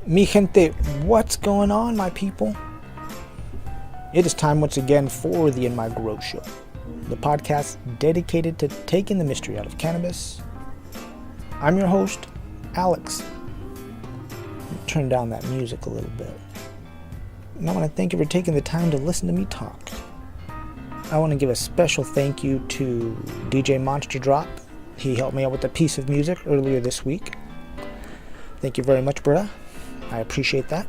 Mi gente, what's going on, my people? It is time once again for the In My Grow Show, the podcast dedicated to taking the mystery out of cannabis. I'm your host, Alex. Turn down that music a little bit. And I want to thank you for taking the time to listen to me talk. I want to give a special thank you to DJ Monster Drop. He helped me out with a piece of music earlier this week. Thank you very much, brother. I appreciate that.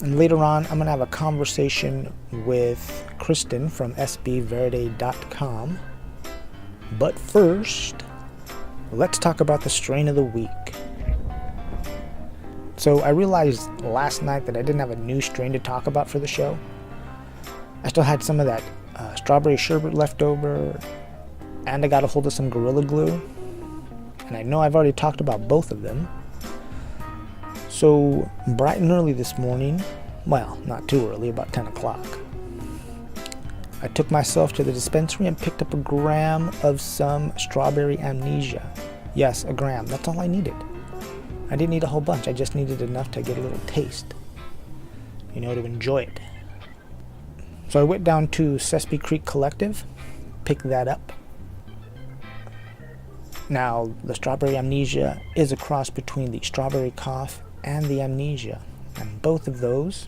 And later on, I'm going to have a conversation with Kristen from sbverde.com. But first, let's talk about the strain of the week. So I realized last night that I didn't have a new strain to talk about for the show. I still had some of that strawberry sherbet left over, and I got a hold of some Gorilla Glue. And I know I've already talked about both of them. So, bright and early this morning, well, not too early, about 10 o'clock, I took myself to the dispensary and picked up a gram of some strawberry amnesia. Yes, a gram. That's all I needed. I didn't need a whole bunch. I just needed enough to get a little taste. To enjoy it. So I went down to Sesame Creek Collective, picked that up. Now, the strawberry amnesia is a cross between the strawberry cough and the amnesia, and both of those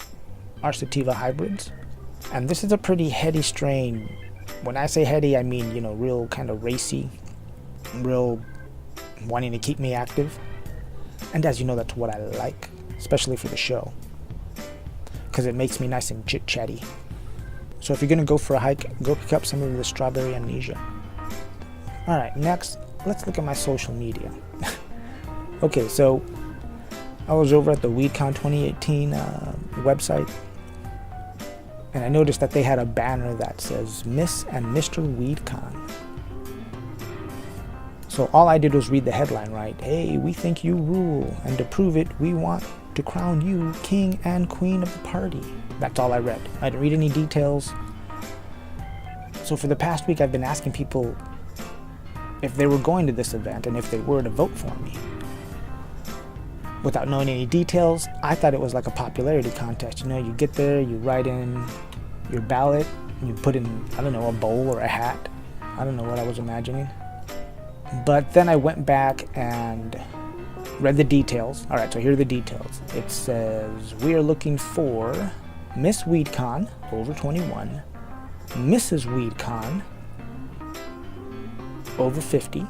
are sativa hybrids. And this is a pretty heady strain. When I say heady, I mean, real kind of racy, real wanting to keep me active. And as you know, that's what I like, especially for the show, because it makes me nice and chit-chatty. So if you're going to go for a hike, go pick up some of the strawberry amnesia. Alright, next, let's look at my social media. Okay, so I was over at the WeedCon 2018 website, and I noticed that they had a banner that says Miss and Mr. WeedCon. So all I did was read the headline, right? Hey, we think you rule, and to prove it, we want to crown you king and queen of the party. That's all I read. I didn't read any details. So for the past week, I've been asking people if they were going to this event and if they were to vote for me. Without knowing any details, I thought it was like a popularity contest. You get there, you write in your ballot, you put in, a bowl or a hat. I don't know what I was imagining. But then I went back and read the details. Alright, so here are the details. It says, we are looking for Miss WeedCon, over 21, Mrs. WeedCon, over 50,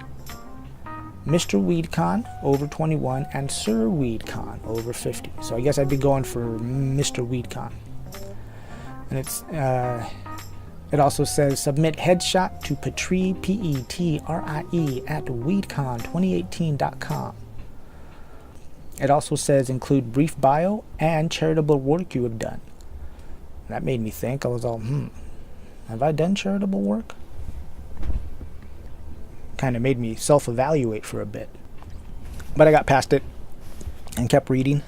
Mr. WeedCon, over 21, and Sir WeedCon, over 50. So I guess I'd be going for Mr. WeedCon. And it also says, submit headshot to Petrie, P-E-T-R-I-E, at weedcon2018.com. It also says, include brief bio and charitable work you have done. That made me think. I was all, have I done charitable work? Kind of made me self-evaluate for a bit. But I got past it and kept reading.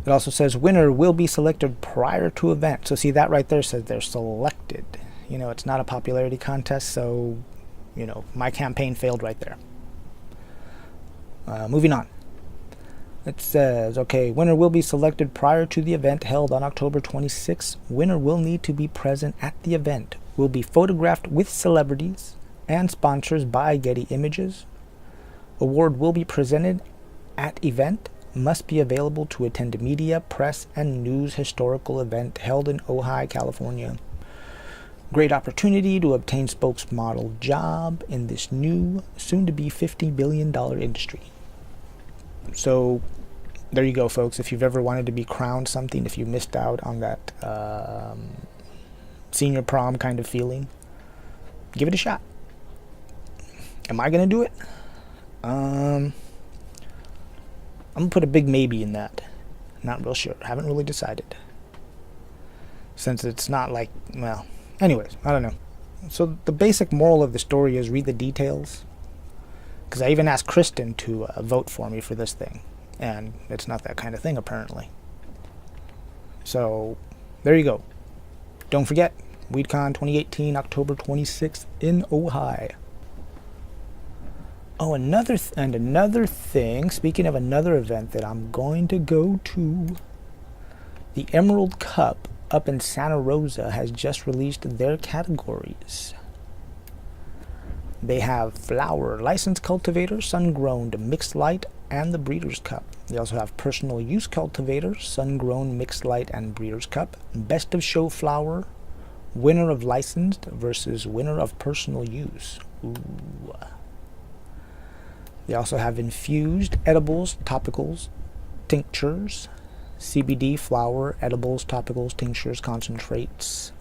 It also says, winner will be selected prior to event. So see, that right there says they're selected. It's not a popularity contest, so, my campaign failed right there. Moving on. It says, okay, winner will be selected prior to the event held on October 26th. Winner will need to be present at the event. Will be photographed with celebrities and sponsors by Getty Images. Award will be presented at event. Must be available to attend media, press, and news historical event held in Ojai, California. Great opportunity to obtain spokesmodel job in this new, soon-to-be $50 billion industry. So, there you go, folks. If you've ever wanted to be crowned something, if you missed out on that senior prom kind of feeling, give it a shot. Am I going to do it? I'm going to put a big maybe in that. Not real sure. Haven't really decided. Since it's not like, anyways, I don't know. So the basic moral of the story is read the details. Because I even asked Kristen to vote for me for this thing. And it's not that kind of thing, apparently. So, there you go. Don't forget, WeedCon 2018, October 26th in Ojai. Oh, another thing, speaking of another event that I'm going to go to, the Emerald Cup up in Santa Rosa has just released their categories. They have flower, licensed cultivator, sun-grown, mixed light, and the Breeders' Cup. They also have personal use cultivator, sun-grown, mixed light, and Breeders' Cup. Best of show flower, winner of licensed versus winner of personal use. Ooh. They also have infused, edibles, topicals, tinctures, CBD, flower, edibles, topicals, tinctures, concentrates.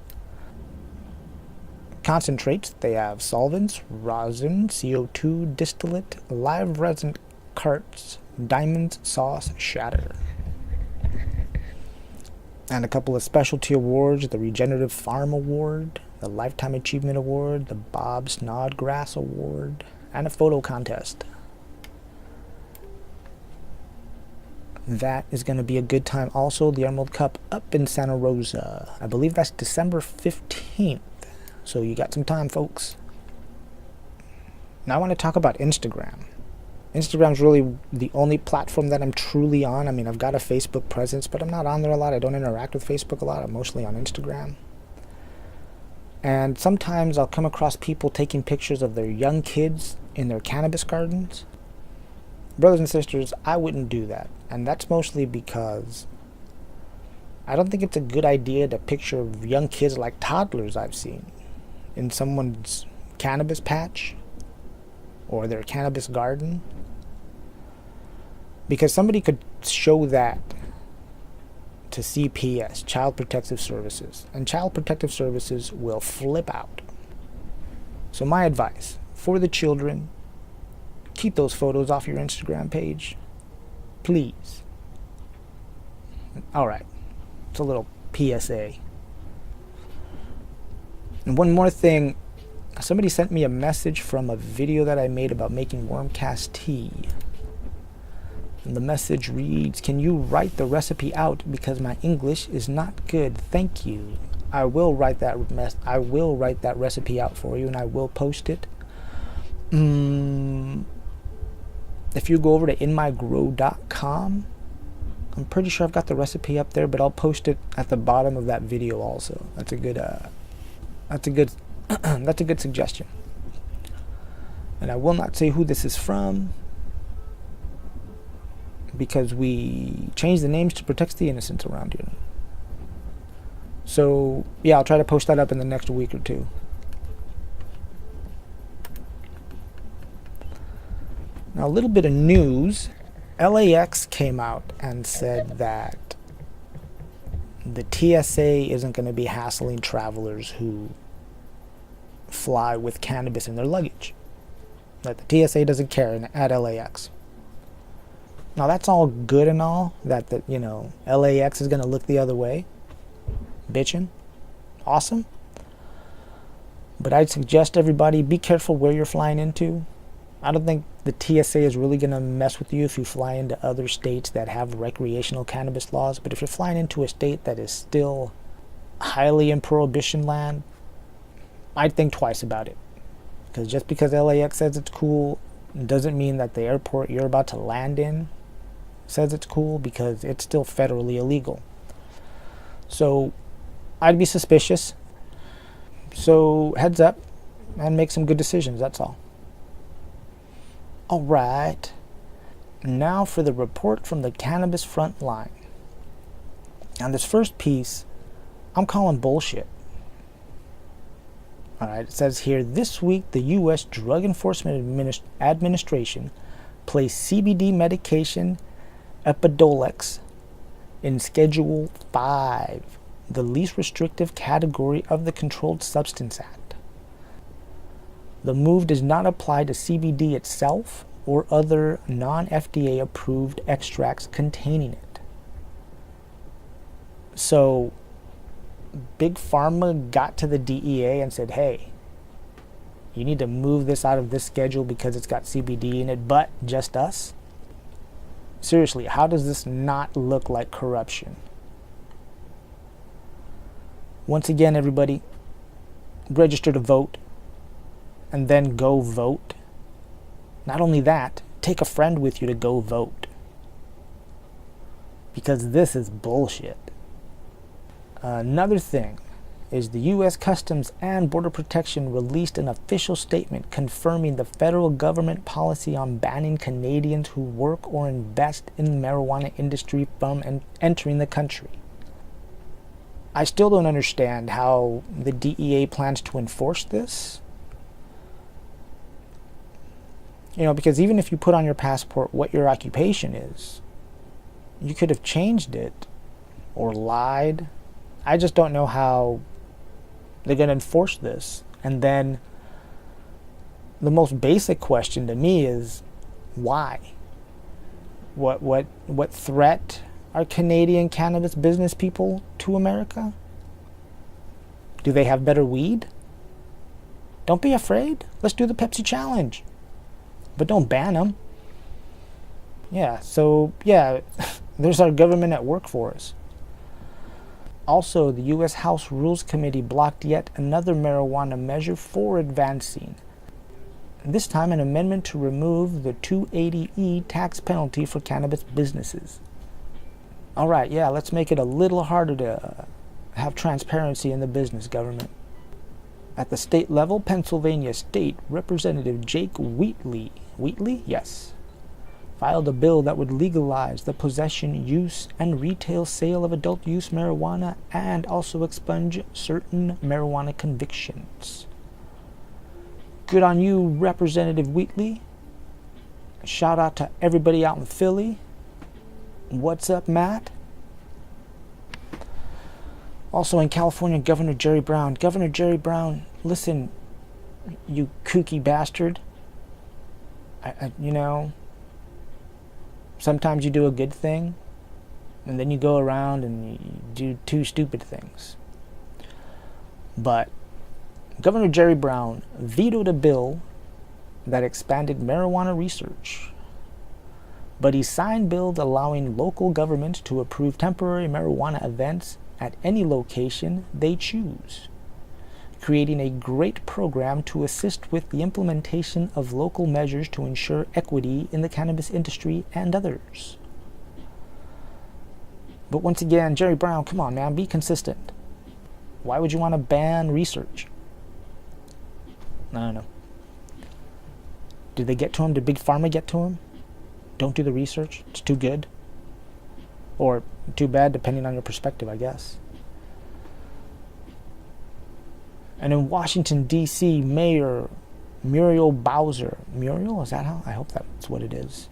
Concentrates, they have solvents, rosin, CO2, distillate, live resin carts, diamonds, sauce, shatter. And a couple of specialty awards, the Regenerative Farm Award, the Lifetime Achievement Award, the Bob Snodgrass Award, and a photo contest. That is going to be a good time. Also, the Emerald Cup up in Santa Rosa. I believe that's December 15th. So you got some time, folks. Now I want to talk about Instagram. Instagram's really the only platform that I'm truly on. I mean, I've got a Facebook presence, but I'm not on there a lot. I don't interact with Facebook a lot. I'm mostly on Instagram. And sometimes I'll come across people taking pictures of their young kids in their cannabis gardens. Brothers and sisters, I wouldn't do that. And that's mostly because I don't think it's a good idea to picture young kids like toddlers I've seen in someone's cannabis patch or their cannabis garden. Because somebody could show that to CPS, Child Protective Services, and Child Protective Services will flip out. So my advice for the children, keep those photos off your Instagram page, please. Alright, it's a little PSA. And one more thing, somebody sent me a message from a video that I made about making worm cast tea. And the message reads, "Can you write the recipe out because my English is not good? Thank you. I will write that recipe out for you, and I will post it. If you go over to inmygrow.com, I'm pretty sure I've got the recipe up there, but I'll post it at the bottom of that video also. That's a good that's a good suggestion. And I will not say who this is from, because we change the names to protect the innocents around here. So yeah, I'll try to post that up in the next week or two. Now, a little bit of news. LAX came out and said that the TSA isn't going to be hassling travelers who fly with cannabis in their luggage. That the TSA doesn't care at LAX. Now, that's all good and all, that LAX is going to look the other way. Bitchin'. Awesome. But I'd suggest everybody be careful where you're flying into. I don't think the TSA is really going to mess with you if you fly into other states that have recreational cannabis laws. But if you're flying into a state that is still highly in prohibition land, I'd think twice about it. Because just because LAX says it's cool doesn't mean that the airport you're about to land in says it's cool, because it's still federally illegal. So I'd be suspicious. So heads up and make some good decisions, that's all. Alright, now for the report from the Cannabis Frontline. Now this first piece, I'm calling bullshit. Alright, it says here, this week the U.S. Drug Enforcement Administration placed CBD medication Epidiolex in Schedule 5, the least restrictive category of the Controlled Substance Act. The move does not apply to CBD itself or other non-FDA approved extracts containing it. So, Big Pharma got to the DEA and said, hey, you need to move this out of this schedule because it's got CBD in it, but just us? Seriously, how does this not look like corruption? Once again, everybody, register to vote. And then go vote. Not only that, take a friend with you to go vote. Because this is bullshit. Another thing is the U.S. Customs and Border Protection released an official statement confirming the federal government policy on banning Canadians who work or invest in the marijuana industry from entering the country. I still don't understand how the DEA plans to enforce this. Because even if you put on your passport what your occupation is, you could have changed it or lied. I just don't know how they're going to enforce this. And then the most basic question to me is why? What threat are Canadian cannabis business people to America? Do they have better weed? Don't be afraid. Let's do the Pepsi challenge. But don't ban them. There's our government at work for us. Also, the U.S. House Rules Committee blocked yet another marijuana measure for advancing. This time an amendment to remove the 280E tax penalty for cannabis businesses. Alright, let's make it a little harder to have transparency in the business government. At the state level, Pennsylvania State Representative Jake Wheatley, filed a bill that would legalize the possession, use, and retail sale of adult-use marijuana and also expunge certain marijuana convictions. Good on you, Representative Wheatley. Shout out to everybody out in Philly. What's up, Matt? Also in California, Governor Jerry Brown. Governor Jerry Brown, listen, you kooky bastard. Sometimes you do a good thing, and then you go around and you do two stupid things. But Governor Jerry Brown vetoed a bill that expanded marijuana research. But he signed bills allowing local governments to approve temporary marijuana events at any location they choose, creating a great program to assist with the implementation of local measures to ensure equity in the cannabis industry and others. But once again, Jerry Brown, come on, man, be consistent. Why would you want to ban research? I don't know. Did they get to him? Did Big Pharma get to him? Don't do the research. It's too good. Or too bad, depending on your perspective, I guess. And in Washington, D.C., Mayor Muriel Bowser, Muriel, is that how? I hope that's what it is,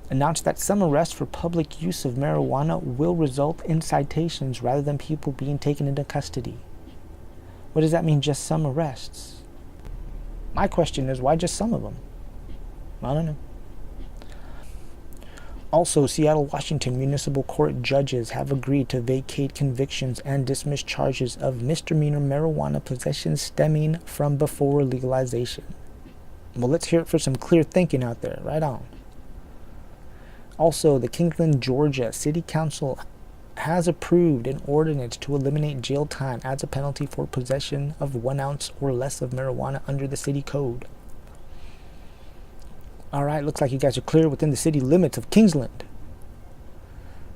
announced that some arrests for public use of marijuana will result in citations rather than people being taken into custody. What does that mean, just some arrests? My question is, why just some of them? I don't know. Also, Seattle, Washington municipal court judges have agreed to vacate convictions and dismiss charges of misdemeanor marijuana possession stemming from before legalization. Well, let's hear it for some clear thinking out there. Right on. Also, the Kingsland, Georgia City Council has approved an ordinance to eliminate jail time as a penalty for possession of 1 ounce or less of marijuana under the city code. Alright, looks like you guys are clear within the city limits of Kingsland.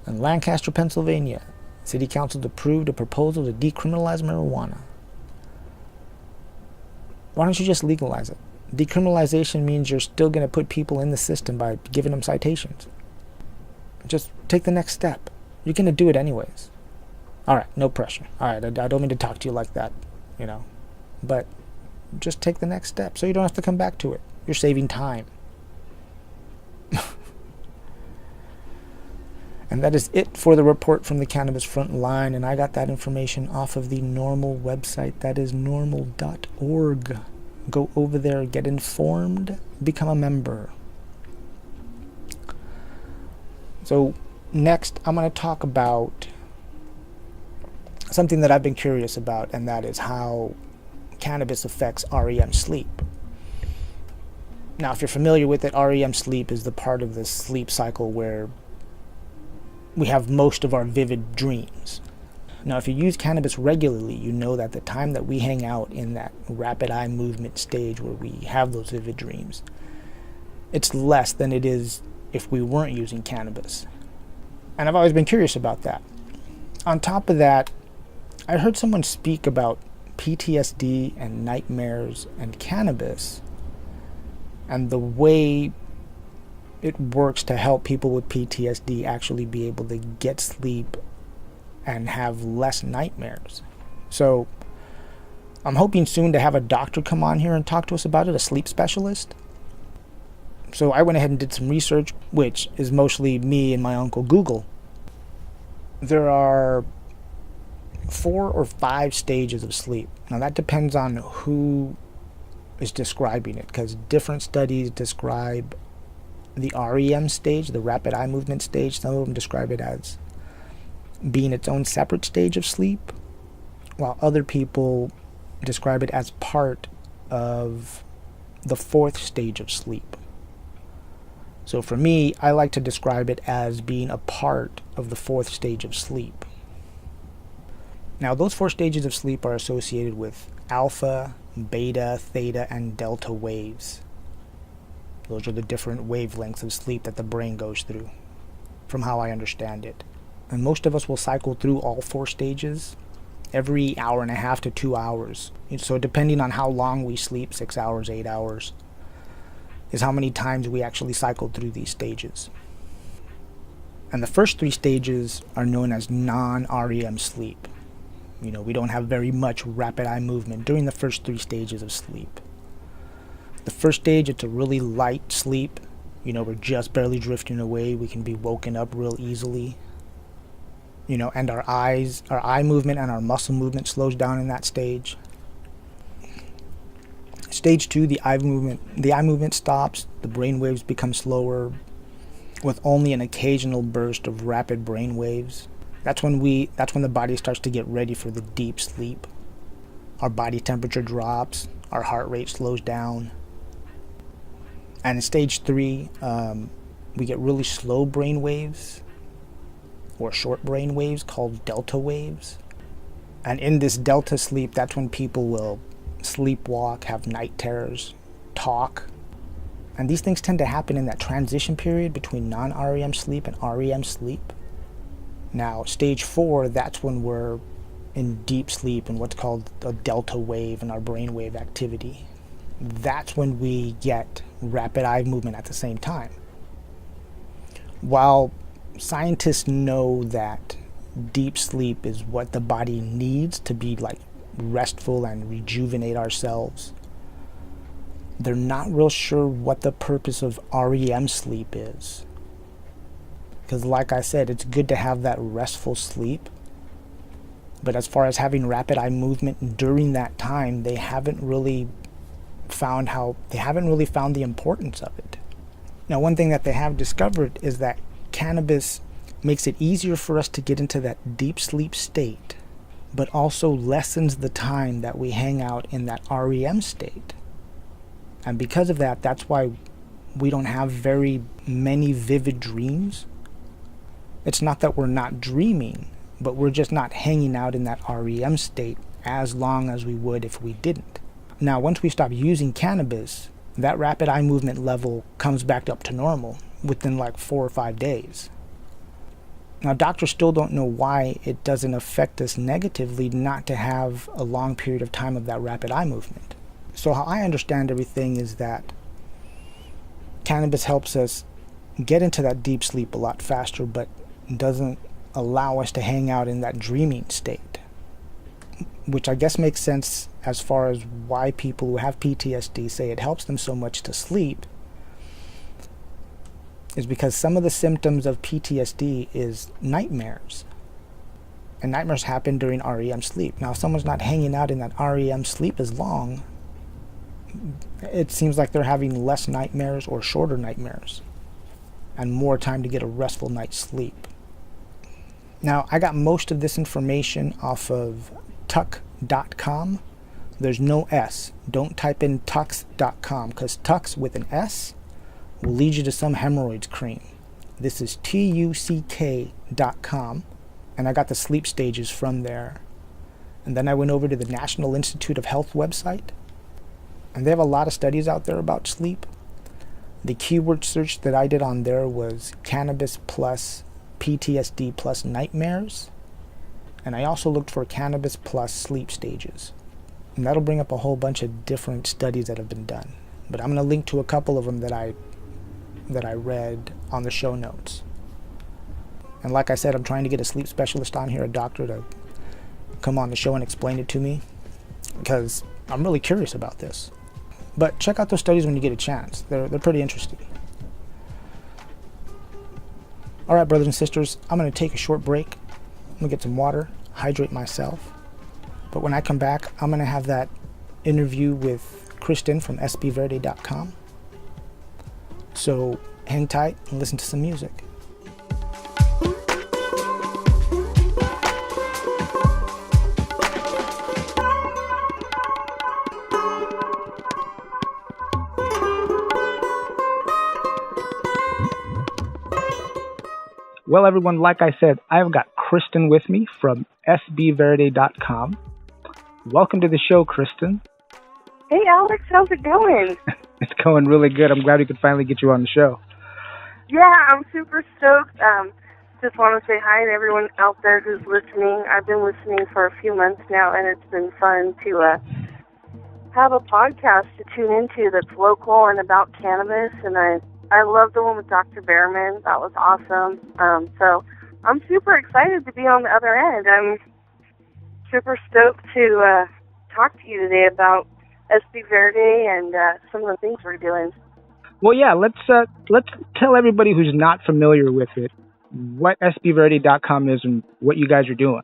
In Lancaster, Pennsylvania, City Council approved a proposal to decriminalize marijuana. Why don't you just legalize it? Decriminalization means you're still going to put people in the system by giving them citations. Just take the next step. You're going to do it anyways. Alright, no pressure. Alright, I don't mean to talk to you like that, But just take the next step so you don't have to come back to it. You're saving time. And that is it for the report from the Cannabis Frontline, and I got that information off of the NORML website. That is normal.org. Go over there, get informed, become a member. So next, I'm going to talk about something that I've been curious about, and that is how cannabis affects REM sleep. Now, if you're familiar with it, REM sleep is the part of the sleep cycle where we have most of our vivid dreams. Now, if you use cannabis regularly, you know that the time that we hang out in that rapid eye movement stage where we have those vivid dreams, it's less than it is if we weren't using cannabis. And I've always been curious about that. On top of that, I heard someone speak about PTSD and nightmares and cannabis and the way it works to help people with PTSD actually be able to get sleep and have less nightmares. So I'm hoping soon to have a doctor come on here and talk to us about it, a sleep specialist. So I went ahead and did some research, which is mostly me and my uncle Google. There are 4 or 5 stages of sleep. Now that depends on who is describing it, because different studies describe the REM stage, the rapid eye movement stage. Some of them describe it as being its own separate stage of sleep, while other people describe it as part of the 4th stage of sleep. So for me, I like to describe it as being a part of the 4th stage of sleep. Now, those 4 stages of sleep are associated with alpha, beta, theta, and delta waves. Those are the different wavelengths of sleep that the brain goes through, from how I understand it. And most of us will cycle through all 4 stages every hour and a half to 2 hours. So depending on how long we sleep, 6 hours, 8 hours, is how many times we actually cycle through these stages. And the first 3 stages are known as non-REM sleep. We don't have very much rapid eye movement during the first 3 stages of sleep. The first stage, it's a really light sleep. We're just barely drifting away. We can be woken up real easily. And our eye movement and our muscle movement slows down in that stage. Stage 2, the eye movement stops. The brain waves become slower, with only an occasional burst of rapid brain waves. That's when the body starts to get ready for the deep sleep. Our body temperature drops, our heart rate slows down. And in stage 3, we get really slow brain waves, or short brain waves called delta waves. And in this delta sleep, that's when people will sleepwalk, have night terrors, talk. And these things tend to happen in that transition period between non-REM sleep and REM sleep. Now, stage 4, that's when we're in deep sleep and what's called a delta wave in our brainwave activity. That's when we get rapid eye movement at the same time. While scientists know that deep sleep is what the body needs to be restful and rejuvenate ourselves, they're not real sure what the purpose of REM sleep is. Because like I said, it's good to have that restful sleep. But as far as having rapid eye movement during that time, they haven't really found the importance of it. Now, one thing that they have discovered is that cannabis makes it easier for us to get into that deep sleep state, but also lessens the time that we hang out in that REM state. And because of that, that's why we don't have very many vivid dreams. It's not that we're not dreaming, but we're just not hanging out in that REM state as long as we would if we didn't. Now, once we stop using cannabis, that rapid eye movement level comes back up to normal within 4 or 5 days. Now, doctors still don't know why it doesn't affect us negatively not to have a long period of time of that rapid eye movement. So how I understand everything is that cannabis helps us get into that deep sleep a lot faster, but doesn't allow us to hang out in that dreaming state, which I guess makes sense as far as why people who have PTSD say it helps them so much to sleep, is because some of the symptoms of PTSD is nightmares. And nightmares happen during REM sleep. Now, if someone's not hanging out in that REM sleep as long, it seems like they're having less nightmares or shorter nightmares and more time to get a restful night's sleep. Now, I got most of this information off of tuck.com. There's no S. Don't type in tux.com, because tux with an S will lead you to some hemorrhoids cream. This is tuck.com. and I got the sleep stages from there. And then I went over to the National Institute of Health website, and they have a lot of studies out there about sleep. The keyword search that I did on there was cannabis plus PTSD plus nightmares, and I also looked for cannabis plus sleep stages. And that'll bring up a whole bunch of different studies that have been done. But I'm going to link to a couple of them that I read on the show notes. And like I said, I'm trying to get a sleep specialist on here, a doctor, to come on the show and explain it to me, because I'm really curious about this. But check out those studies when you get a chance. They're pretty interesting. All right, brothers and sisters, I'm going to take a short break. I'm going to get some water, hydrate myself. But when I come back, I'm going to have that interview with Kristen from sbverde.com. So hang tight and listen to some music. Well, everyone, like I said, I've got Kristen with me from sbverde.com. Welcome to the show, Kristen. Hey, Alex, how's it going? It's going really good. I'm glad we could finally get you on the show. Yeah, I'm super stoked. Just want to say hi to everyone out there who's listening. I've been listening for a few months now, and it's been fun to have a podcast to tune into that's local and about cannabis. And I love the one with Dr. Behrman. That was awesome. So I'm super excited to be on the other end. I'm super stoked to talk to you today about SB Verde and some of the things we're doing. Well, yeah, let's tell everybody who's not familiar with it what sbverde.com is and what you guys are doing.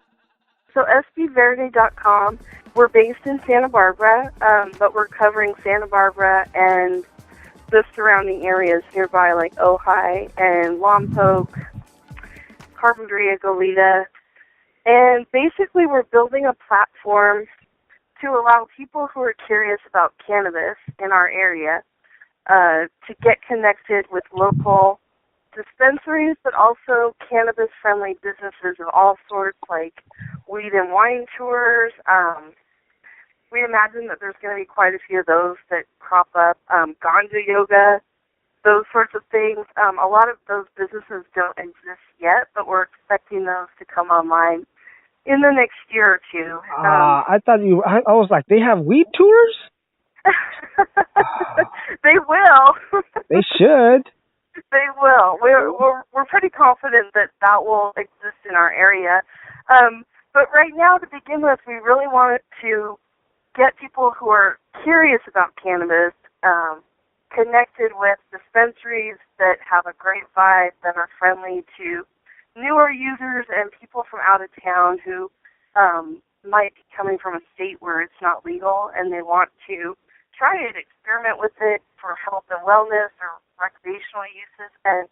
So sbverde.com, we're based in Santa Barbara, but we're covering Santa Barbara and the surrounding areas nearby, like Ojai and Lompoc, Carpinteria, Goleta. And basically we're building a platform to allow people who are curious about cannabis in our area to get connected with local dispensaries, but also cannabis-friendly businesses of all sorts, like weed and wine tours. We imagine that there's going to be quite a few of those that crop up, ganja yoga, those sorts of things. A lot of those businesses don't exist yet, but we're expecting those to come online in the next year or two. I was like, they have weed tours? They will. They should. They will. We're pretty confident that will exist in our area. But right now, to begin with, we really wanted to get people who are curious about cannabis connected with dispensaries that have a great vibe, that are friendly to newer users and people from out of town who might be coming from a state where it's not legal and they want to try it, experiment with it for health and wellness or recreational uses. And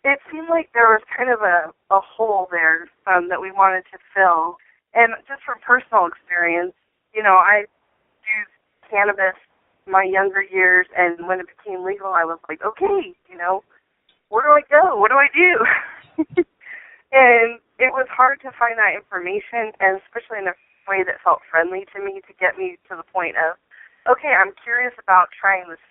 it seemed like there was kind of a hole there that we wanted to fill. And just from personal experience, I used cannabis my younger years, and when it became legal, I was like, okay, where do I go? What do I do? And it was hard to find that information, and especially in a way that felt friendly to me, to get me to the point of, okay, I'm curious about trying this,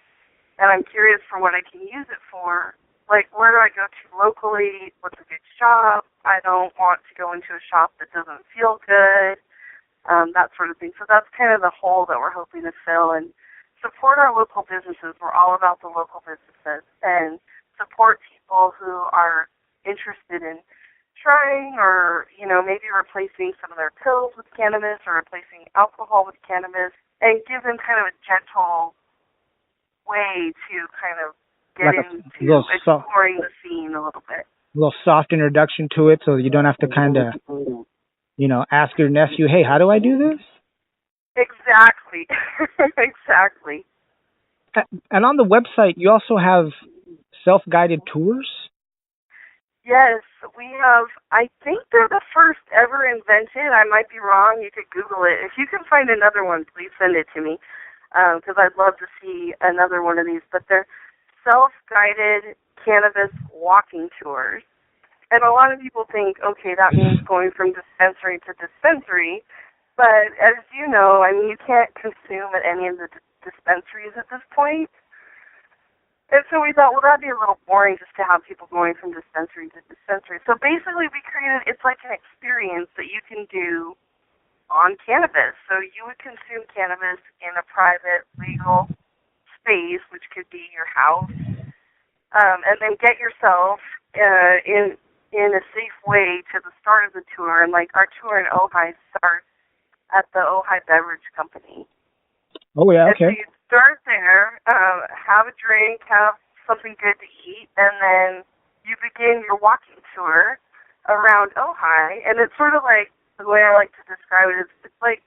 and I'm curious for what I can use it for. Like, where do I go to locally? What's a good shop? I don't want to go into a shop that doesn't feel good, that sort of thing. So that's kind of the hole that we're hoping to fill, and support our local businesses. We're all about the local businesses, and support people who are interested in trying or, maybe replacing some of their pills with cannabis or replacing alcohol with cannabis, and give them kind of a gentle way to kind of get into exploring the scene a little bit. A little soft introduction to it so you don't have to kind of, ask your nephew, hey, how do I do this? Exactly. Exactly. And on the website, you also have self-guided tours? Yes, we have. I think they're the first ever invented. I might be wrong. You could Google it. If you can find another one, please send it to me, because I'd love to see another one of these. But they're self-guided cannabis walking tours. And a lot of people think, okay, that means going from dispensary to dispensary. But as you know, I mean, you can't consume at any of the dispensaries at this point. And so we thought, well, that'd be a little boring just to have people going from dispensary to dispensary. So basically we created, it's like an experience that you can do on cannabis. So you would consume cannabis in a private, legal space, which could be your house, and then get yourself in a safe way to the start of the tour. And like our tour in Ojai starts at the Ojai Beverage Company. Oh, yeah, okay. And so you start there, have a drink, have something good to eat, and then you begin your walking tour around Ojai. And it's sort of like, the way I like to describe it is, it's like,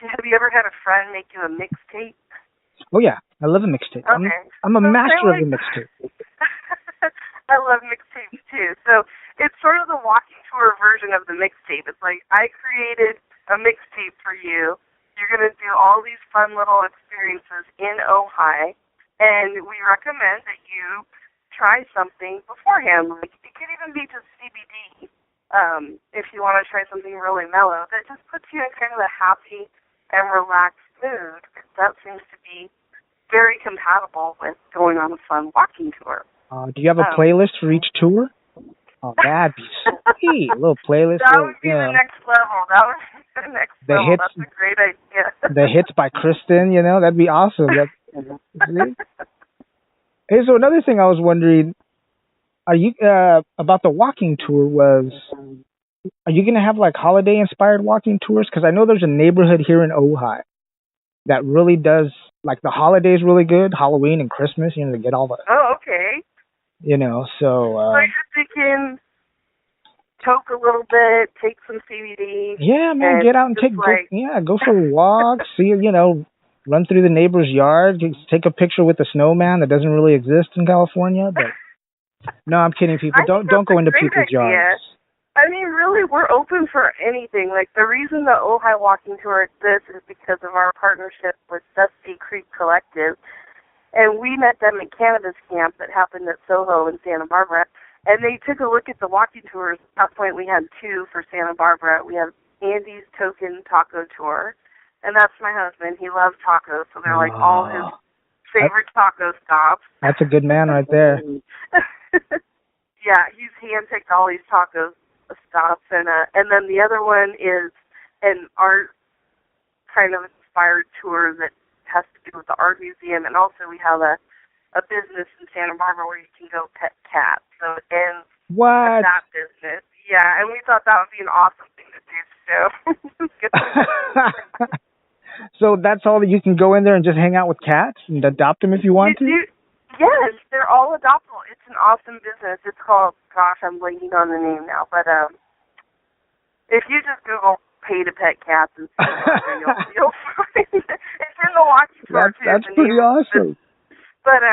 have you ever had a friend make you a mixtape? Oh, yeah. I love a mixtape. Okay. I'm a master of a mixtape. I love mixtapes, too. So it's sort of the walking tour version of the mixtape. It's like, I created a mixtape for you. You're going to do all these fun little experiences in Ojai, and we recommend that you try something beforehand. Like, it could even be just CBD, if you want to try something really mellow, that just puts you in kind of a happy and relaxed mood. That seems to be very compatible with going on a fun walking tour. Do you have a playlist for each tour? Oh, that'd be sweet. A little playlist. That would be the next level. That would be the next level. Hits, that's a great idea. The hits by Kristen, that'd be awesome. Hey, so another thing I was wondering, are you about the walking tour are you going to have like holiday-inspired walking tours? Because I know there's a neighborhood here in Ojai that really does, like the holidays really good, Halloween and Christmas, to get all the... Oh, okay. So... so you're thinking toke a little bit, take some CBD. Yeah, man, get out and go for a walk, see, run through the neighbor's yard, take a picture with a snowman that doesn't really exist in California. But no, I'm kidding, people. Don't go into people's yards. I mean, really, we're open for anything. Like, the reason the Ojai Walking Tour exists is because of our partnership with Dusty Creek Collective. And we met them at Cannabis Camp that happened at Soho in Santa Barbara. And they took a look at the walking tours. At that point, we had two for Santa Barbara. We had Andy's Token Taco Tour, and that's my husband. He loves tacos, so they're like all his favorite taco stops. That's a good man right there. Yeah, he's handpicked all these taco stops, and then the other one is an art kind of inspired tour that has to do with the art museum, and also we have a business in Santa Barbara where you can go pet cats. So it ends with that business. Yeah, and we thought that would be an awesome thing to do. So, so that's all that you can go in there and just hang out with cats and adopt them if you want to? Yes, they're all adoptable. It's an awesome business. It's called, I'm blanking on the name now, but if you just Google pay to pet cats and you'll find it. It's in the walking tour, too. That's pretty awesome. But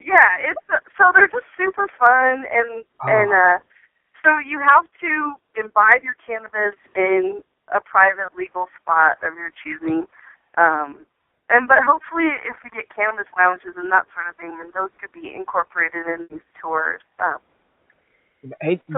yeah, so they're just super fun, and so you have to imbibe your cannabis in a private legal spot of your choosing, but hopefully if we get cannabis lounges and that sort of thing, then those could be incorporated in these tours. So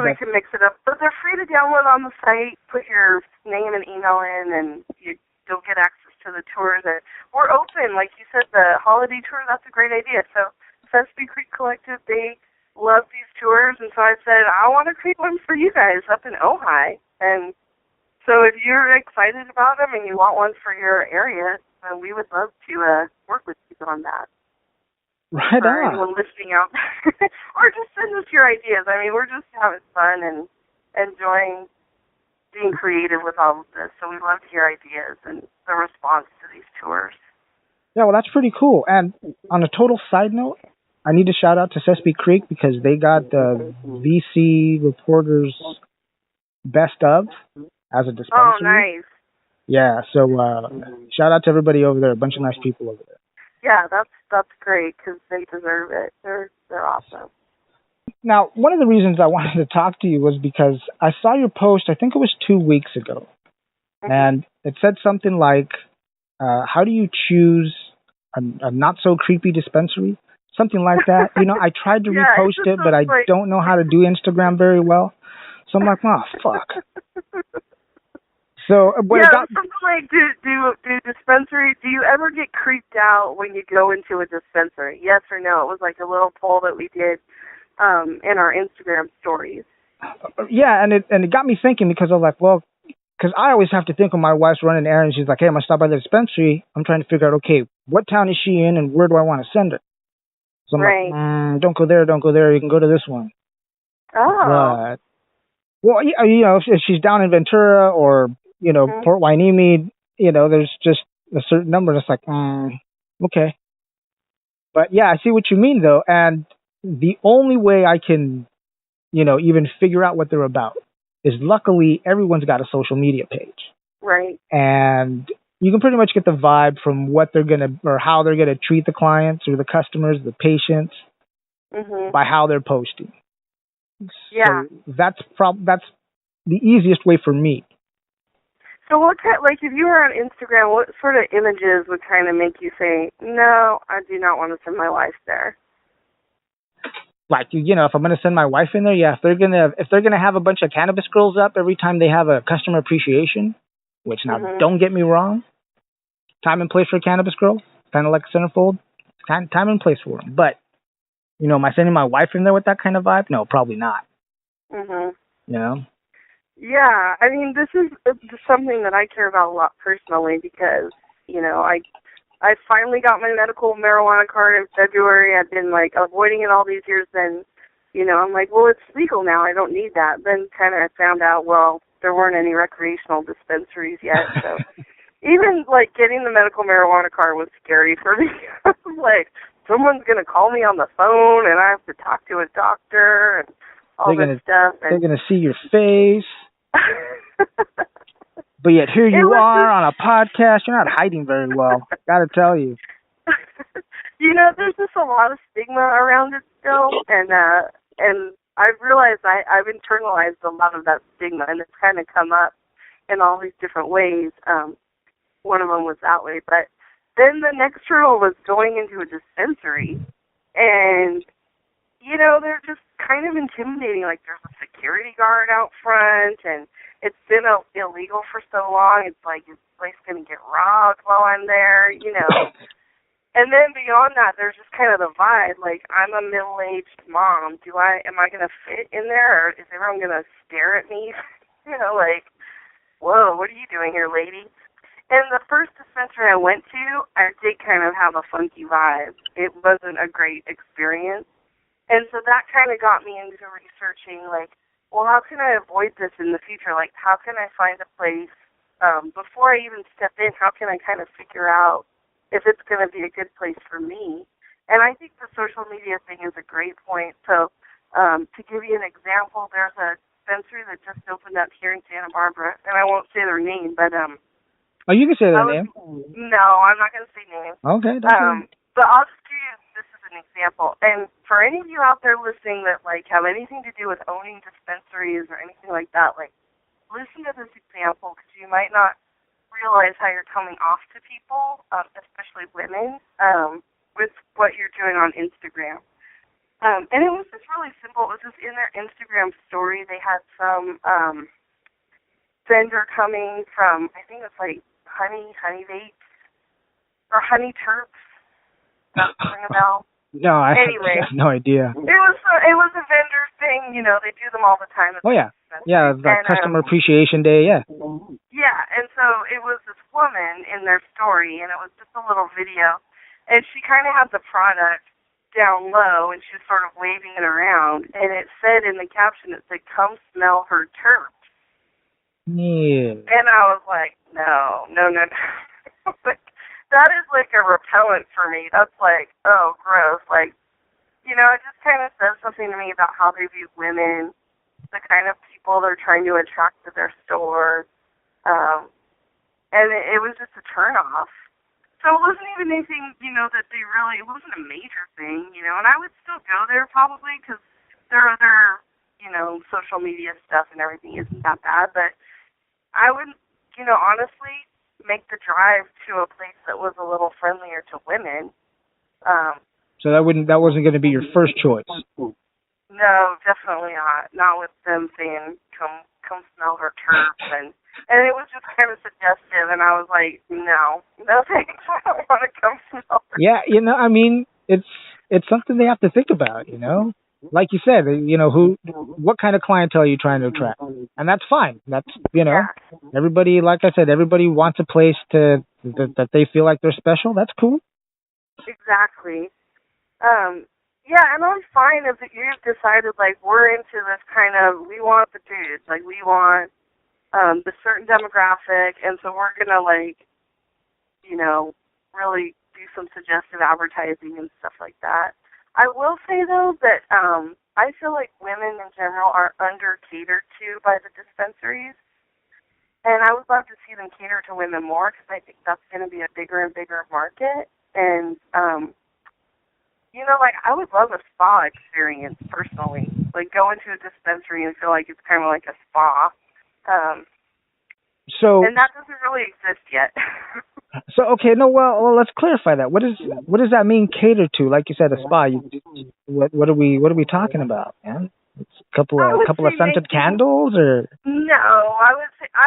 we can mix it up. But they're free to download on the site. Put your name and email in, and you'll get access to the tours. And we're open, like you said, the holiday tour. That's a great idea. So Sesame Creek Collective, they love these tours, and so I said I want to create one for you guys up in Ojai. And so if you're excited about them and you want one for your area, we would love to work with you on that. Right for on. anyone listening out there. Or just send us your ideas. I mean, we're just having fun and enjoying being creative with all of this. So we love to hear ideas and the response to these tours. Yeah, well, that's pretty cool. And on a total side note, I need to shout out to Sesame Creek because they got the VC Reporters Best of as a dispensary. Oh, nice. Yeah, so shout out to everybody over there. A bunch of nice people over there. Yeah, that's great because they deserve it. They're awesome. Now, one of the reasons I wanted to talk to you was because I saw your post, I think it was 2 weeks ago, and it said something like, how do you choose a not-so-creepy dispensary? something like that. I tried to Yeah, it repost just it, but looks I like... don't know how to do Instagram very well. So I'm like, oh, fuck. So what yeah, it got... something like, do dispensaries, do you ever get creeped out when you go into a dispensary? Yes or no? It was like a little poll that we did in our Instagram stories. Yeah, and it got me thinking, because I was like, well, because I always have to think when my wife's running errands. She's like, hey, I'm going to stop by the dispensary. I'm trying to figure out, okay, what town is she in and where do I want to send her? So I'm like, don't go there, don't go there. You can go to this one. Oh. But, well, if she's down in Ventura or, Port Hueneme, there's just a certain number that's like, okay. But, yeah, I see what you mean, though. And the only way I can, even figure out what they're about is, luckily, everyone's got a social media page. Right. And you can pretty much get the vibe from what they're going to, or how they're going to treat the clients or the customers, the patients, by how they're posting. Yeah. So that's the easiest way for me. So what kind, like, if you were on Instagram, what sort of images would kind of make you say, no, I do not want to send my wife there? Like, if I'm going to send my wife in there, yeah, if they're going to have a bunch of cannabis girls up every time they have a customer appreciation, which now, don't get me wrong, time and place for a cannabis girl, kind of like a centerfold, time and place for them. But, am I sending my wife in there with that kind of vibe? No, probably not. Yeah, I mean, this is something that I care about a lot personally because, I finally got my medical marijuana card in February. I've been, avoiding it all these years. Then, I'm like, well, it's legal now. I don't need that. Then kind of found out, well, there weren't any recreational dispensaries yet. So even, getting the medical marijuana card was scary for me. Like, someone's going to call me on the phone, and I have to talk to a doctor and all this stuff. And they're going to see your face. But yet here you are on a podcast. You're not hiding very well. Got to tell you. There's just a lot of stigma around it still, and I've realized I've internalized a lot of that stigma, and it's kind of come up in all these different ways. One of them was that way, but then the next hurdle was going into a dispensary, and they're just kind of intimidating. Like, there's a security guard out front, and it's been illegal for so long. It's like, is the place going to get robbed while I'm there, And then beyond that, there's just kind of the vibe. Like, I'm a middle-aged mom. Am I going to fit in there, or is everyone going to stare at me? Whoa, what are you doing here, lady? And the first dispensary I went to, I did kind of have a funky vibe. It wasn't a great experience. And so that kind of got me into researching, well, how can I avoid this in the future? Like, how can I find a place, before I even step in, how can I kind of figure out if it's going to be a good place for me? And I think the social media thing is a great point. So to give you an example, there's a dispensary that just opened up here in Santa Barbara, and I won't say their name, but... Oh, you can say their name. No, I'm not going to say names. Okay. But I'll just give you this as an example. And for any of you out there listening that, have anything to do with owning dispensaries or anything like that, listen to this example because you might not realize how you're coming off to people, especially women, with what you're doing on Instagram. And it was just really simple. It was just in their Instagram story. They had some vendor coming from, I think it's honey vapes, or honey terps. Does that ring a bell? No, I have no idea. It was a vendor thing. They do them all the time. Oh, yeah. Yeah, the Customer Appreciation Day, yeah. Yeah, and so it was this woman in their story, and it was just a little video. And she kind of had the product down low, and she was sort of waving it around. And it said in the caption, it said, "Come smell her terps." Yeah. And I was like, no. That is a repellent for me. That's oh, gross. It just kind of says something to me about how they view women, the kind of people they're trying to attract to their stores. And it was just a turn-off. So it wasn't even anything, that it wasn't a major thing, and I would still go there probably because their other, social media stuff and everything isn't that bad, but I would, honestly make the drive to a place that was a little friendlier to women. So that wasn't going to be your first choice. No, definitely not. Not with them saying, come smell her turf. And it was just kind of suggestive, and I was like, no thanks. I don't want to come smell her. Yeah, I mean, it's something they have to think about, Like you said, what kind of clientele are you trying to attract? And that's fine. That's, Yeah. everybody, like I said, everybody wants a place that they feel like they're special. That's cool. Exactly. Yeah, and I'm fine if you've decided, like, we're into this kind of, we want the dudes, like, we want the certain demographic, and so we're going to, like, really do some suggestive advertising and stuff like that. I will say, though, that I feel like women in general are under-catered to by the dispensaries, and I would love to see them cater to women more because I think that's going to be a bigger and bigger market, and, like, I would love a spa experience, personally. Like, go into a dispensary and feel like it's kind of like a spa. And that doesn't really exist yet. Okay, no, well, let's clarify that. What does that mean, cater to? Like you said, a spa. What are we talking about, man? It's a couple of scented candles, or? No, I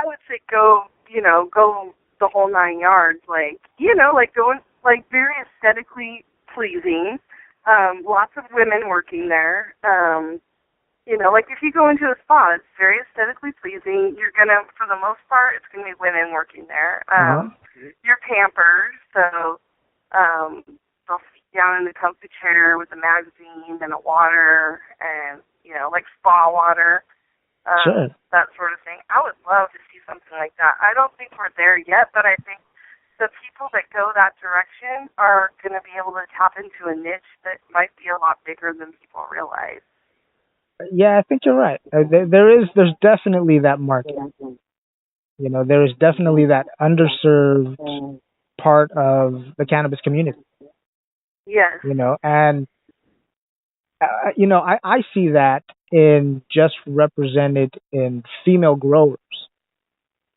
would say go the whole 9 yards. Like, like going, like, very aesthetically pleasing. Lots of women working there. Like, if you go into a spa, it's very aesthetically pleasing. You're gonna, for the most part, it's gonna be women working there. You're pampered, so they'll sit down in the comfy chair with a magazine and a water, and like spa water, sure. That sort of thing. I would love to see something like that. I don't think we're there yet, but I think the people that go that direction are going to be able to tap into a niche that might be a lot bigger than people realize. Yeah, I think you're right. There's definitely that market. There is definitely that underserved part of the cannabis community. Yes. And I see that in just represented in female growers.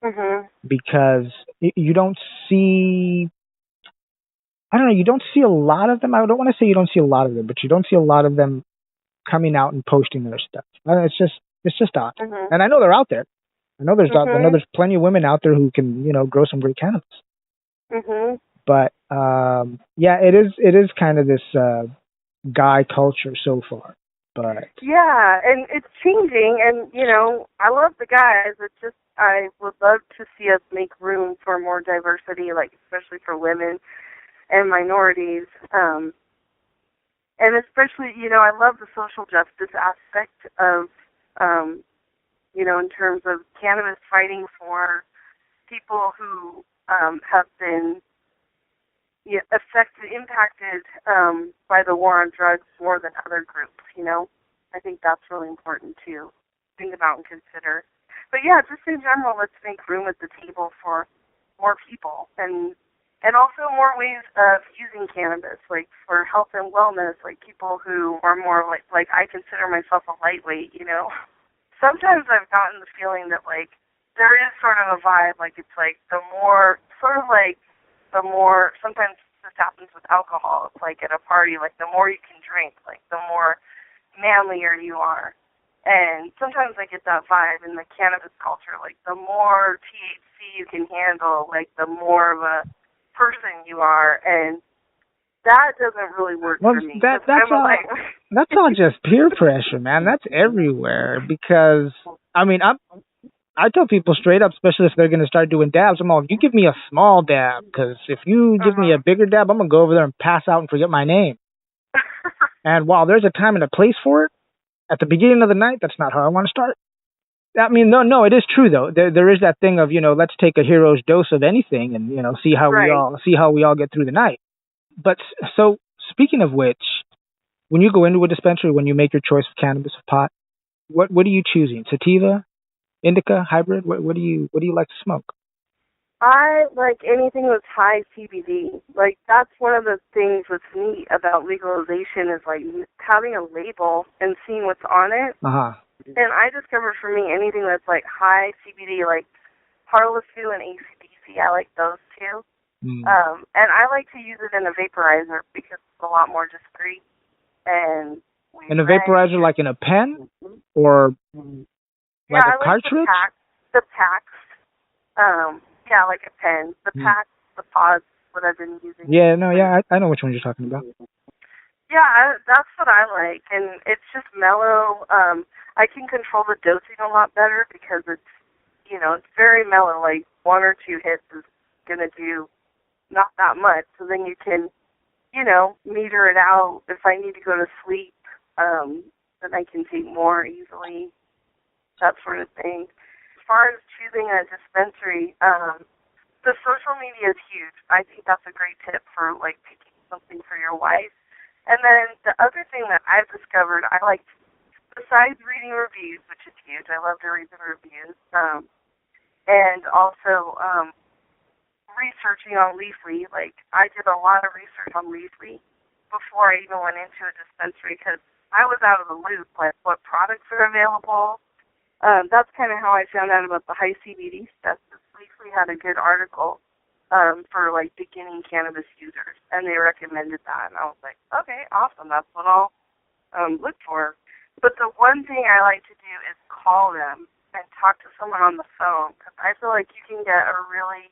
Mhm. Because you don't see, I don't know, you don't see a lot of them. I don't want to say you don't see a lot of them, but you don't see a lot of them coming out and posting their stuff. It's just odd. Mhm. And I know they're out there. I know there's plenty of women out there who can, grow some great cannabis. Mhm. But yeah, it is kind of this guy culture so far. But yeah, and it's changing, and I love the guys. It's just I would love to see us make room for more diversity, like especially for women and minorities. And especially, I love the social justice aspect of, in terms of cannabis fighting for people who have been impacted by the war on drugs more than other groups, I think that's really important to think about and consider. But yeah, just in general, let's make room at the table for more people and also more ways of using cannabis, like for health and wellness, like people who are more like I consider myself a lightweight, Sometimes I've gotten the feeling that like there is sort of a vibe, like it's like the more sometimes this happens with alcohol. It's like at a party, like the more you can drink, like the more manlier you are. And sometimes I get that vibe in the cannabis culture, like the more THC you can handle, like the more of a person you are. And that doesn't really work for me. That's all just peer pressure, man. That's everywhere. Because I mean, I tell people straight up, especially if they're going to start doing dabs, I'm all, you give me a small dab, because if you give me a bigger dab, I'm going to go over there and pass out and forget my name. And while there's a time and a place for it, at the beginning of the night, that's not how I want to start. I mean, no, it is true though. There is that thing of, let's take a hero's dose of anything and, see how we all get through the night. But so speaking of which, when you go into a dispensary, when you make your choice of cannabis or pot, what are you choosing? Sativa, indica, hybrid? What do you like to smoke? I like anything that's high CBD. Like, that's one of the things that's neat about legalization is, like, having a label and seeing what's on it. Uh-huh. And I discovered for me anything that's, like, high CBD, like Harlessu and ACDC, I like those two. And I like to use it in a vaporizer because it's a lot more discreet. And in a vaporizer, like in a pen, or like a cartridge? The packs. Yeah, like a pen. The packs, the pods, what I've been using. Yeah, no, yeah, I know which one you're talking about. Yeah, that's what I like, and it's just mellow. I can control the dosing a lot better because it's, it's very mellow. Like 1 or 2 hits is gonna do not that much, so then you can, meter it out. If I need to go to sleep, then I can take more easily, that sort of thing. As far as choosing a dispensary, the social media is huge. I think that's a great tip for, like, picking something for your wife. And then the other thing that I've discovered, I like, besides reading reviews, which is huge, I love to read the reviews, and also researching on Leafly. Like, I did a lot of research on Leafly before I even went into a dispensary because I was out of the loop, like what products are available. That's kind of how I found out about the high CBD stuff. Leafly had a good article for, like, beginning cannabis users, and they recommended that. And I was like, okay, awesome. That's what I'll look for. But the one thing I like to do is call them and talk to someone on the phone because I feel like you can get a really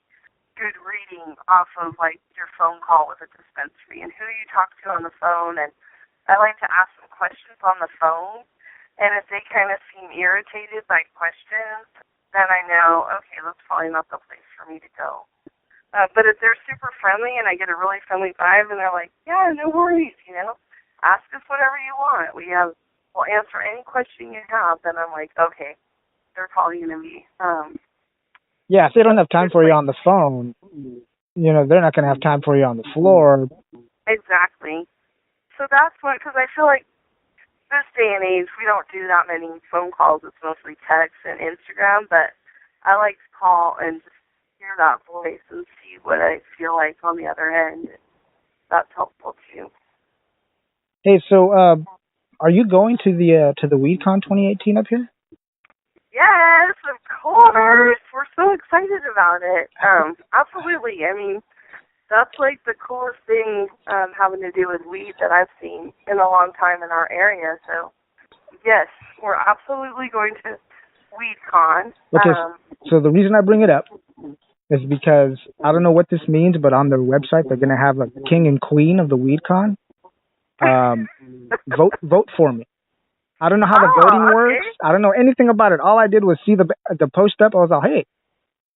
good reading off of, like, your phone call with a dispensary and who you talk to on the phone. And I like to ask some questions on the phone. And if they kind of seem irritated by questions, then I know, okay, that's probably not the place for me to go. But if they're super friendly and I get a really friendly vibe and they're like, yeah, no worries, ask us whatever you want. We'll answer any question you have. Then I'm like, okay, they're probably going to be. Yeah, if they don't have time for you on the phone, they're not going to have time for you on the floor. Exactly. So that's what, because I feel like this day and age, we don't do that many phone calls. It's mostly text and Instagram, but I like to call and just hear that voice and see what I feel like on the other end. That's helpful too. Hey, so are you going to the WeedCon 2018 up here? Yes, of course. We're so excited about it. Absolutely. I mean, that's like the coolest thing having to do with weed that I've seen in a long time in our area. So, yes, we're absolutely going to WeedCon. Okay, so the reason I bring it up is because I don't know what this means, but on their website they're going to have a king and queen of the WeedCon. Vote for me. I don't know how the voting works. I don't know anything about it. All I did was see the post up. I was like, hey,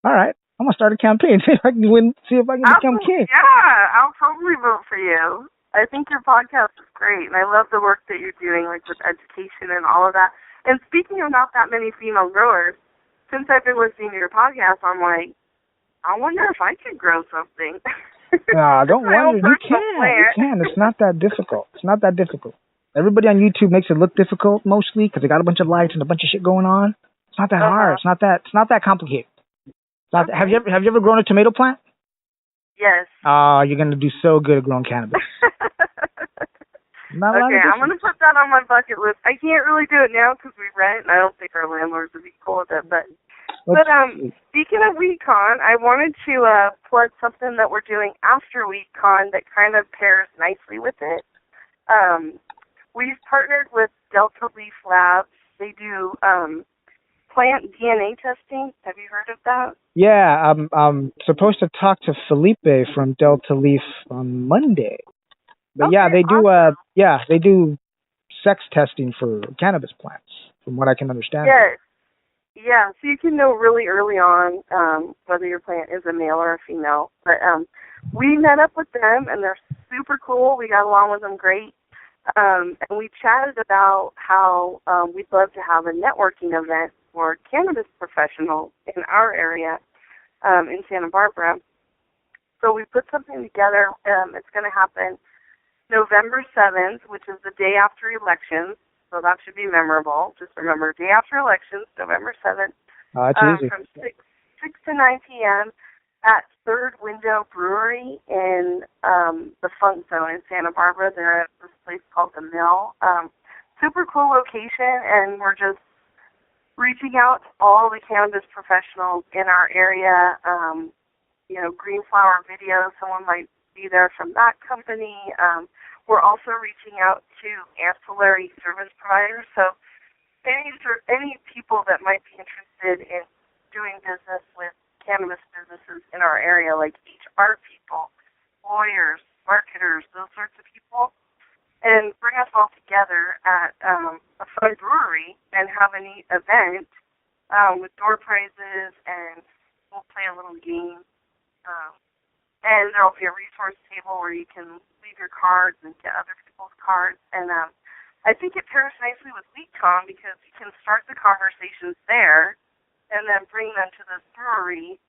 all right, I'm gonna start a campaign. See if I can win. See if I can become king. Yeah, I'll totally vote for you. I think your podcast is great, and I love the work that you're doing, like with education and all of that. And speaking of not that many female growers, since I've been listening to your podcast, I'm like, I wonder if I could grow something. Nah, don't wonder. You can. It's not that difficult. Everybody on YouTube makes it look difficult mostly because they got a bunch of lights and a bunch of shit going on. It's not that hard. It's not that complicated. Okay. Have you ever grown a tomato plant? Yes. You're gonna do so good at growing cannabis. Okay, I'm gonna put that on my bucket list. I can't really do it now because we rent, and I don't think our landlords would be cool with it. But speaking of WeedCon, I wanted to plug something that we're doing after WeedCon that kind of pairs nicely with it. We've partnered with Delta Leaf Labs. They do plant DNA testing. Have you heard of that? Yeah, I'm supposed to talk to Felipe from Delta Leaf on Monday. But okay, yeah, they do. Awesome. They do sex testing for cannabis plants, from what I can understand. Yes. Yeah, so you can know really early on whether your plant is a male or a female. But we met up with them, and they're super cool. We got along with them great. And we chatted about how we'd love to have a networking event for cannabis professionals in our area in Santa Barbara. So we put something together. It's going to happen November 7th, which is the day after elections. So that should be memorable. Just remember, day after elections, November 7th. It's easy. From 6 to 9 p.m. at Third Window Brewery in the Funk Zone in Santa Barbara. They're at this place called The Mill. Super cool location, and we're just reaching out to all the cannabis professionals in our area, green flower videos. Someone might be there from that company. We're also reaching out to ancillary service providers. So any people that might be interested in doing business with cannabis businesses in our area, like HR people, lawyers, marketers, those sorts of people, and bring us all together at a fun brewery and have a neat event with door prizes, and we'll play a little game. And there will be a resource table where you can leave your cards and get other people's cards. And I think it pairs nicely with WeCon because you can start the conversations there and then bring them to this brewery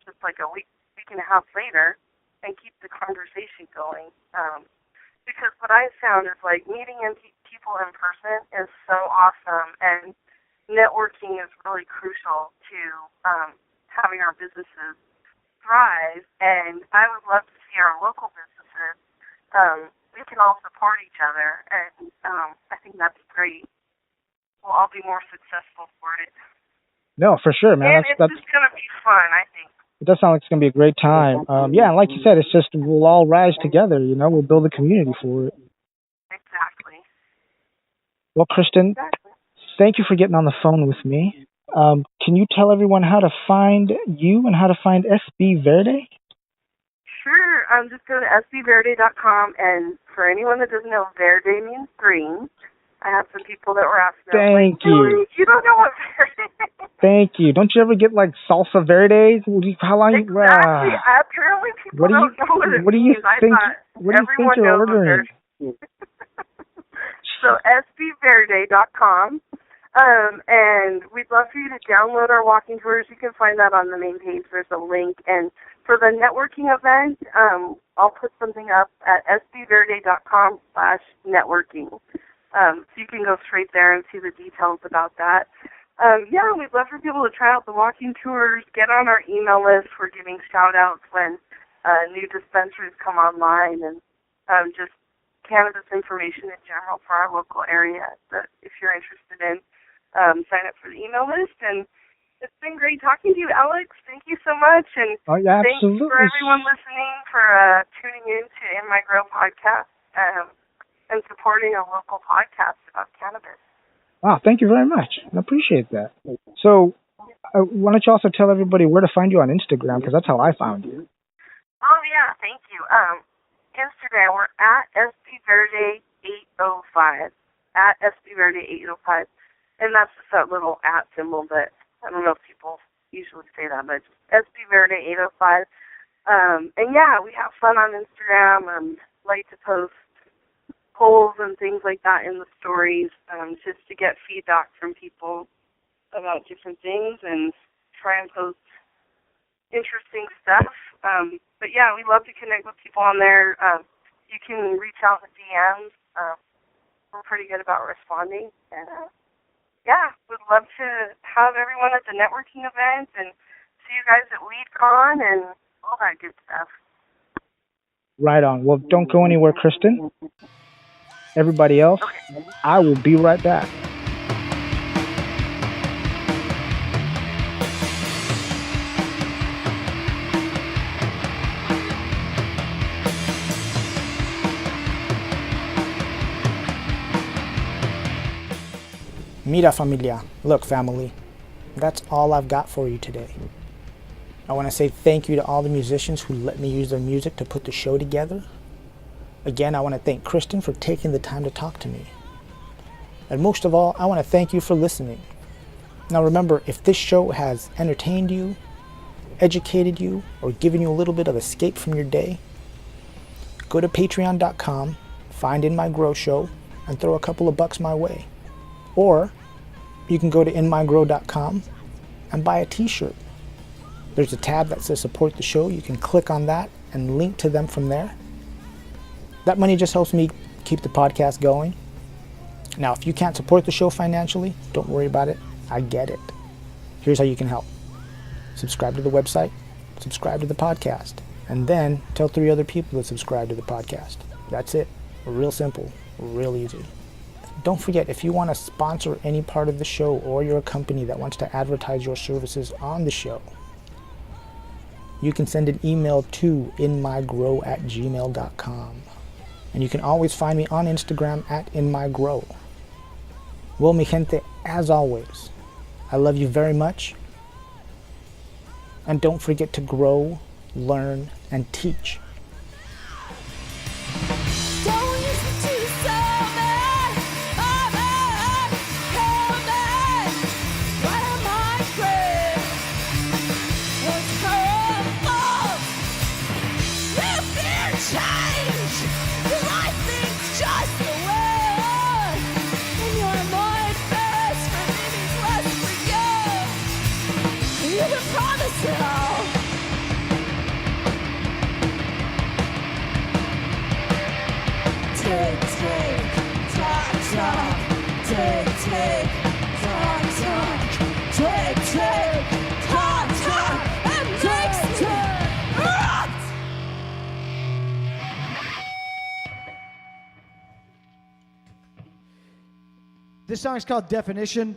just like a week and a half later and keep the conversation going. Because what I found is like meeting people in person is so awesome, and networking is really crucial to having our businesses thrive. And I would love to see our local businesses. We can all support each other, and I think that's great. We'll all be more successful for it. No, for sure, man. And it's just going to be fun, I think. It does sound like it's going to be a great time. Yeah, and like you said, it's just we'll all rise together, we'll build a community for it. Exactly. Well, Kristen, thank you for getting on the phone with me. Can you tell everyone how to find you and how to find SB Verde? Sure. Just go to sbverde.com, and for anyone that doesn't know, Verde means green. I have some people that were asking. Thank you. You don't know what Verde is. Thank you. Don't you ever get like salsa verdes? How long? Exactly. Apparently, people don't know what it means. What do you think you're ordering? So sbverde.com. And we'd love for you to download our walking tours. You can find that on the main page. There's a link. And for the networking event, I'll put something up at sbverde.com/networking. So you can go straight there and see the details about that. We'd love for people to try out the walking tours, get on our email list. We're giving shout-outs when new dispensaries come online, and just cannabis information in general for our local area. But if you're interested in, sign up for the email list. And it's been great talking to you, Alex. Thank you so much. And absolutely. Thanks for everyone listening for tuning in to In My Grow podcast and supporting a local podcast about cannabis. Wow, thank you very much. I appreciate that. So why don't you also tell everybody where to find you on Instagram, because that's how I found you. Oh, yeah, thank you. Instagram, we're at SBVerde805, at SBVerde805. And that's just that little at symbol that, I don't know if people usually say that, but just SBVerde805. And yeah, we have fun on Instagram. Like to post polls and things like that in the stories, just to get feedback from people about different things and try and post interesting stuff. But yeah, we love to connect with people on there. You can reach out with DMs. We're pretty good about responding. And we'd love to have everyone at the networking event and see you guys at WeedCon and all that good stuff. Right on. Well, don't go anywhere, Kristen. Everybody else, okay. I will be right back. Mira familia. Look, family, that's all I've got for you today. I want to say thank you to all the musicians who let me use their music to put the show together. Again, I want to thank Kristen for taking the time to talk to me. And most of all, I want to thank you for listening. Now remember, if this show has entertained you, educated you, or given you a little bit of escape from your day, go to patreon.com, find In My Grow Show, and throw a couple of bucks my way. Or you can go to inmygrow.com and buy a t-shirt. There's a tab that says support the show. You can click on that and link to them from there. That money just helps me keep the podcast going. Now, if you can't support the show financially, don't worry about it. I get it. Here's how you can help. Subscribe to the website, subscribe to the podcast, and then tell 3 other people to subscribe to the podcast. That's it. Real simple, real easy. Don't forget, if you want to sponsor any part of the show, or you're a company that wants to advertise your services on the show, you can send an email to inmygrow@gmail.com. And you can always find me on Instagram at inmygrow. Well, mi gente, as always, I love you very much. And don't forget to grow, learn, and teach. This song is called Definition.